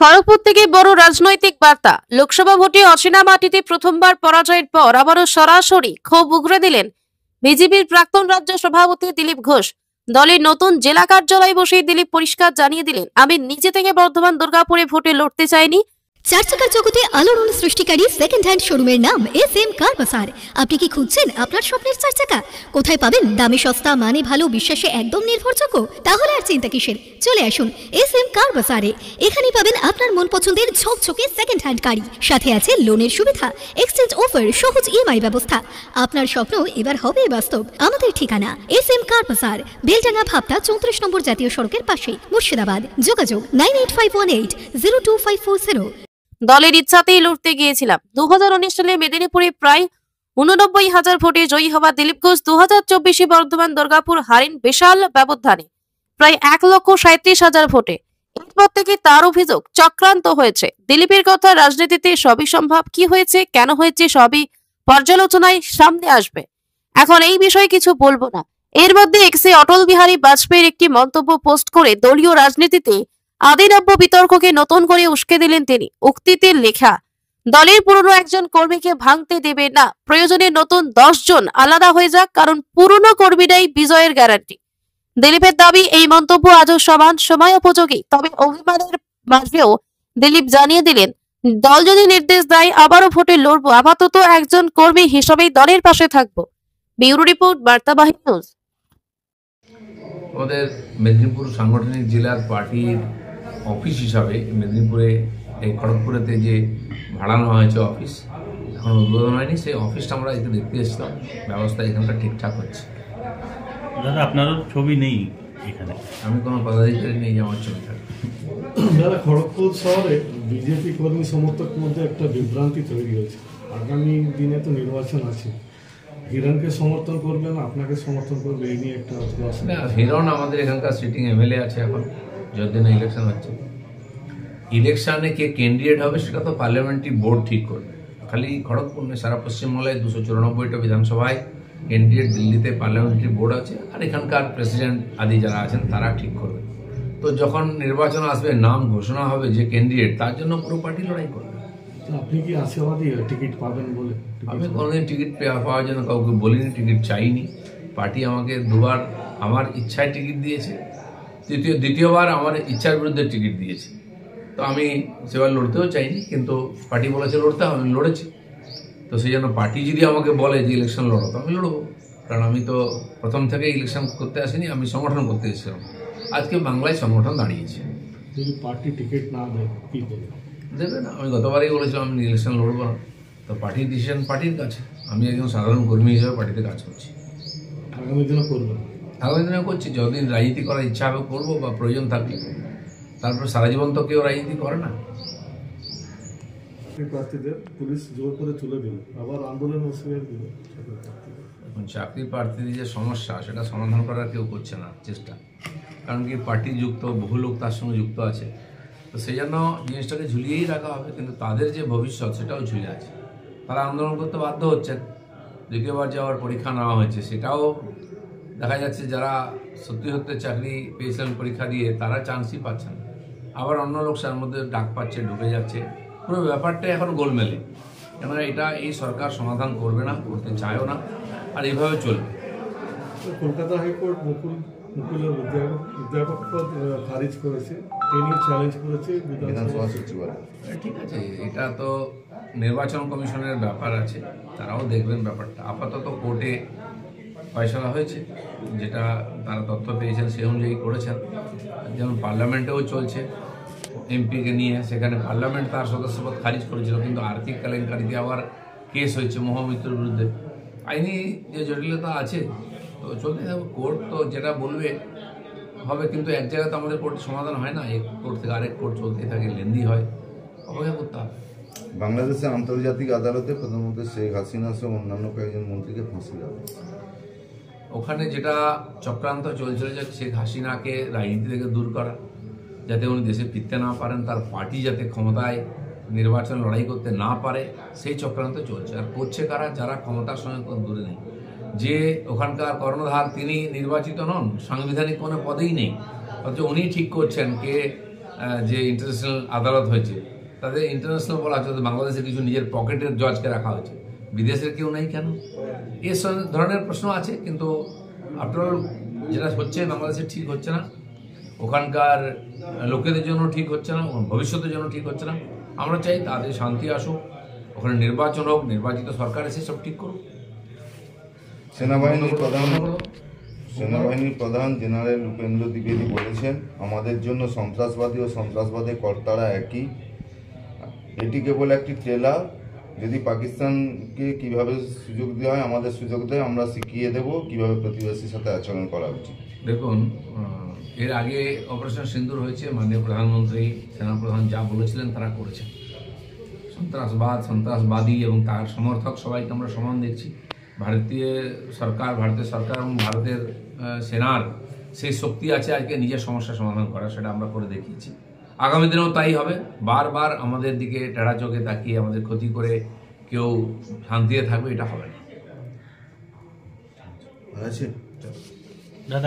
খড়গপুর থেকে বড় রাজনৈতিক বার্তা। লোকসভা ভোটে অচেনা মাটিতে প্রথমবার পরাজয়ের পর আবারও সরাসরি ক্ষোভ উগরে দিলেন বিজেপির প্রাক্তন রাজ্য সভাপতি দিলীপ ঘোষ। দলের নতুন জেলা কার্যালয়ে বসেই দিলীপ পরিষ্কার জানিয়ে দিলেন, আমি নিজে থেকে বর্ধমান দুর্গাপুরে ভোটে লড়তে চাইনি। চার চাকার জগতে আলোড়ন সৃষ্টিকারী সেকেন্ড হ্যান্ড শোরুমের নাম SM কার বাজার। আপনি কি খুঁজছেন আপনার স্বপ্নের চার চাকা? কোথায় পাবেন দামে সস্তা, মানে ভালো, বিশ্বাসে একদম নির্ভরযোগ্য? তাহলে আর চিন্তা কিসের, চলে আসুন SM কার বাজারে। এখানেই পাবেন আপনার মন পছন্দের ঝকঝকে সেকেন্ড হ্যান্ড গাড়ি, সাথে আছে লোনের সুবিধা, এক্সচেঞ্জ অফার, সহজ EMI ব্যবস্থা। আপনার স্বপ্ন এবার হবে বাস্তব। আমাদের ঠিকানা SM কার বাজার, বেলডাঙ্গা ভাবতা 34 নম্বর জাতীয় সড়কের পাশে, মুর্শিদাবাদ। যোগাযোগ 9851802540। দলের ইচ্ছাতেই লড়তে গিয়েছিলাম। 2019 সালে মেদিনীপুরে প্রায় 89,000 ভোটে জয়ী হওয়া দিলীপ ঘোষ 2024 বর্ধমান দুর্গাপুর হারেন বিশাল ব্যবধানে, প্রায় 1,37,000 ভোটে। এরপর থেকে তার অভিযোগ চক্রান্ত হয়েছে। দিলীপের কথা, রাজনীতিতে সবই সম্ভব। কি হয়েছে, কেন হয়েছে, সবই পর্যালোচনায় সামনে আসবে। এখন এই বিষয়ে কিছু বলবো না। এর মধ্যে এক্সে অটল বিহারী বাজপেয়ীর একটি মন্তব্য পোস্ট করে দলীয় রাজনীতিতে আদিনব্য বিতর্ককে নতুন করে উস্কে দিলেন তিনি। উক্তিতে লেখা, দলের পুরনো একজন কর্মীকে ভাঙতে দেবে না, প্রয়োজনে নতুন 10 জন আলাদা হয়ে যাক, কারণ পুরনো কর্মীরাই বিজয়ের গ্যারান্টি। দিলীপের দাবি, এই মন্তব্য আজও সমান সময় উপযোগী। তবে অভিমানের মাঝেও দিলীপ জানিয়ে দিলেন, দল যদি নির্দেশ দেয় আবারও ভোটে লড়বো। আপাতত একজন কর্মী হিসেবেই দলের পাশে থাকবো। Bureau report, Bartabahi news. আমাদের মেদিনীপুর সাংগঠনিক জেলার পার্টির অফিস হিসাবে মেদিনীপুরে এই খড়গপুরেতে যে ভাড়ানো হয়েছে অফিস, এখন উদ্বোধন হয়নি। সেই অফিসটা আমরা একটু দেখতে এসেছিলাম, ব্যবস্থা এখানকার ঠিকঠাক হচ্ছে। দাদা, আপনারও ছবি নেই এখানে? আমি কোনো পদাধিকারী নেই যে আমার ছবি থাকবে। দাদা, খড়গপুর শহরে বিজেপি কর্মী সমর্থক মধ্যে একটা বিভ্রান্তি তৈরি হয়েছে। আগামী দিনে তো নির্বাচন আছে, হিরণকে সমর্থন করবে না আপনাকে সমর্থন করবে, এই নিয়ে একটা না, হিরণ আমাদের এখানকার সিটিং MLA আছে। এখন যতদিন ইলেকশন হচ্ছে, ইলেকশনে কে ক্যান্ডিডেট হবে সেটা তো পার্লামেন্টারি বোর্ড ঠিক করবে। খালি খড়গপুর নয়, সারা পশ্চিমবাংলায় 294টা বিধানসভায় ক্যান্ডিডেট, দিল্লিতে পার্লামেন্টারি বোর্ড আছে, আর এখানকার প্রেসিডেন্ট আদি যারা আছেন তারা ঠিক করবে। তো যখন নির্বাচন আসবে, নাম ঘোষণা হবে যে ক্যান্ডিডেট, তার জন্য পুরো পার্টি লড়াই করবে। আপনি কি আশাবাদী টিকিট পাবেন বলে? আমি কোনোদিন টিকিট পাওয়ার জন্য কাউকে বলিনি, টিকিট চাইনি। পার্টি আমাকে দুবার আমার ইচ্ছায় টিকিট দিয়েছে, দ্বিতীয়বার আমার ইচ্ছার বিরুদ্ধে টিকিট দিয়েছে। তো আমি সেবার লড়তেও চাইনি, কিন্তু পার্টি বলেছে লড়তে, আমি লড়েছি। তো সেই জন্য পার্টি যদি আমাকে বলে যে ইলেকশন লড়ো, তো আমি লড়বো। কারণ আমি তো প্রথম থেকে ইলেকশন করতে আসিনি, আমি সংগঠন করতে এসেছিলাম। আজকে বাংলায় সংগঠন দাঁড়িয়েছে। যদি পার্টি টিকিট না দেয় কি করবে? দেবে না। আমি গতবারই বলেছিলাম আমি ইলেকশন লড়বো না। তো পার্টির ডিসিশন পার্টির কাছে। আমি একজন সাধারণ কর্মী হিসেবে পার্টিতে কাজ করছি। আগামী দিনে করবেন? আগামী দিনে করছি। যতদিন রাজনীতি করার ইচ্ছা হবে করবো, বা প্রয়োজন থাকলে। তারপর সারা জীবন তো কেউ রাজনীতি করে না। প্রার্থীদের পুলিশ জোর করে তুলে দিল, আবার আন্দোলন দিল। এখন চাকরি প্রার্থীদের যে সমস্যা, সেটা সমাধান করার কেউ করছে না চেষ্টা। কারণ কি, পার্টি যুক্ত, বহু লোক তার সঙ্গে যুক্ত আছে। তো সেই জন্য জিনিসটাকে ঝুলিয়েই রাখা হবে, কিন্তু তাদের যে ভবিষ্যৎ সেটাও ঝুলে আছে। তারা আন্দোলন করতে বাধ্য হচ্ছেন। দ্বিতীয়বার যে আবার পরীক্ষা নেওয়া হয়েছে, সেটাও দেখা যাচ্ছে যারা সত্যি সত্যি চাকরি পেয়েছিলেন পরীক্ষা দিয়ে, তারা চান্সই পাচ্ছেন। আবার অন্য লোক তার মধ্যে ডাক পাচ্ছে, ঢুকে যাচ্ছে। পুরো ব্যাপারটাই এখন গোলমেলে। কেননা এটা এই সরকার সমাধান করবে না, করতে চায়ও না, আর এইভাবে চলবে। কলকাতা হাইকোর্ট মুকুলের অধ্যাপক পদ খারিজ করেছে, তিনি চ্যালেঞ্জ করেছে বিধানসভা সচিবালয়। ঠিক আছে, এটা তো নির্বাচন কমিশনের ব্যাপার আছে, তারাও দেখবেন ব্যাপারটা। আপাতত কোর্টে ফয়সালা হয়েছে, যেটা তারা তথ্য পেয়েছেন সে অনুযায়ী করেছেন। যেমন পার্লামেন্টেও চলছে MP-কে নিয়ে, সেখানে পার্লামেন্ট তার সদস্যপদ খারিজ করেছিল, কিন্তু আর্থিক কেলেঙ্কারিতে আবার কেস হয়েছে মহামিত্রর বিরুদ্ধে। আইনি যে জটিলতা আছে, তো চলতে থাকবে। কোর্ট তো যেটা বলবে হবে, কিন্তু এক জায়গায় তো আমাদের কোর্টের সমাধান হয় না, এক কোর্ট থেকে আরেক কোর্ট চলতে থাকে, লেন্দি হয়, অপেক্ষা করতে হবে। বাংলাদেশের আন্তর্জাতিক আদালতে প্রধানমন্ত্রী শেখ হাসিনা সহ অন্যান্য কয়েকজন মন্ত্রীকে ফাঁসি দেওয়া। ওখানে যেটা চক্রান্ত চলছিল যে শেখ হাসিনাকে রাজনীতি থেকে দূর করা, যাতে উনি দেশে ফিরতে না পারেন, তার পার্টি যাতে ক্ষমতায় নির্বাচন লড়াই করতে না পারে, সেই চক্রান্ত চলছে। আর করছে কারা? যারা ক্ষমতার সঙ্গে দূরে নেই। যে ওখানকার কর্ণধার, তিনি নির্বাচিত নন, সাংবিধানিক কোনো পদেই নেই, অথচ উনি ঠিক করছেন কে যে ইন্টারন্যাশনাল আদালত হয়েছে, তাদের ইন্টারন্যাশনাল বলা হচ্ছে, বাংলাদেশের কিছু নিজের পকেটের জজকে রাখা হয়েছে, বিদেশের কেউ নেই কেন? এই ধরনের প্রশ্ন আছে, কিন্তু আফটার যেটা হচ্ছে বাংলাদেশে ঠিক হচ্ছে না, ওখানকার লোকেদের জন্য ঠিক হচ্ছে না, ভবিষ্যতের জন্য ঠিক হচ্ছে না। আমরা চাই তাদের শান্তি আসুক, ওখানে নির্বাচন হোক, নির্বাচিত সরকার এসে সব ঠিক করুক। সেনাবাহিনীর প্রধান জেনারেল উপেন্দ্র দ্বিবেদী বলেছেন, আমাদের জন্য সন্ত্রাসবাদী ও সন্ত্রাসবাদের কর্তারা একই। এটি কেবল একটি ট্রেলার। যদি পাকিস্তানকে কিভাবে সুযোগ দেওয়া হয়, আমাদের সুযোগ দেয়, আমরা শিখিয়ে দেব কিভাবে প্রতিবেশীর সাথে আচরণ করা উচিত। দেখুন, এর আগে অপারেশন সিন্দুর হয়েছে, মাননীয় প্রধানমন্ত্রী, সেনাপ্রধান যা বলেছিলেন তারা করেছেন। সন্ত্রাসবাদী এবং তার সমর্থক সবাইকে আমরা সমান দেখছি। ভারতীয় সরকার এবং ভারতের সেনার সেই শক্তি আছে আজকে নিজের সমস্যা সমাধান করা, সেটা আমরা করে দেখিয়েছি। আগামী দিনেও তাই হবে। বারবার আমাদের দিকে টেढ़ा চোখে তাকিয়ে আমাদের ক্ষতি করে কেউ শান্তিতে থাকবে, এটা হবে না। আছে